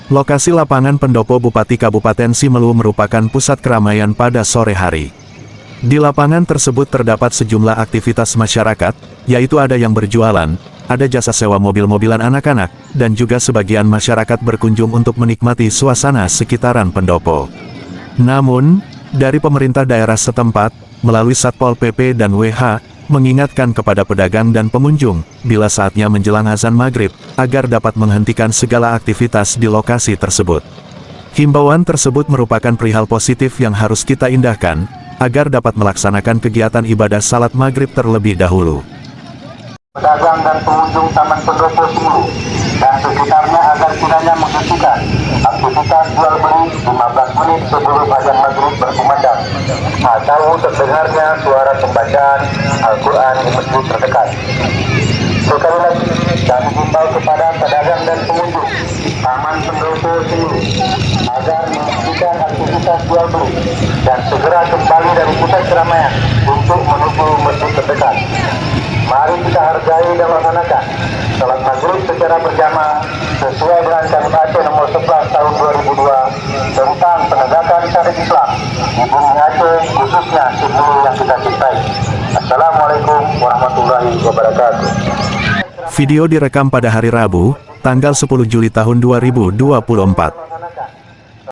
Lokasi lapangan pendopo Bupati Kabupaten Simelu merupakan pusat keramaian pada sore hari. Di lapangan tersebut terdapat sejumlah aktivitas masyarakat, yaitu ada yang berjualan, ada jasa sewa mobil-mobilan anak-anak, dan juga sebagian masyarakat berkunjung untuk menikmati suasana sekitaran pendopo. Namun, dari pemerintah daerah setempat, melalui Satpol PP dan WH, mengingatkan kepada pedagang dan pengunjung, bila saatnya menjelang azan maghrib, agar dapat menghentikan segala aktivitas di lokasi tersebut. Himbauan tersebut merupakan perihal positif yang harus kita indahkan, agar dapat melaksanakan kegiatan ibadah salat maghrib terlebih dahulu. Pedagang dan pengunjung Taman Pendopo Simelu dan sekitarnya agar kiranya menghentikan aktivitas jual beli 15 menit sebelum azan maghrib berkumandang atau terdengarnya suara pembacaan Al-Quran di masjid terdekat. Sekali lagi, kami himbau kepada pedagang dan pengunjung Taman Pendopo Simelu agar menghentikan aktivitas jual beli dan segera kembali dari pusat keramaian untuk menuju masjid terdekat. Mari kita hargai dan laksanakan salat maghrib secara berjamaah sesuai dengan KM Aceh nomor 11 tahun 2002 tentang penegakan syariat Islam di bumi Aceh, khususnya Simelu yang kita cintai. Assalamualaikum warahmatullahi wabarakatuh. Video direkam pada hari Rabu, tanggal 10 Juli tahun 2024.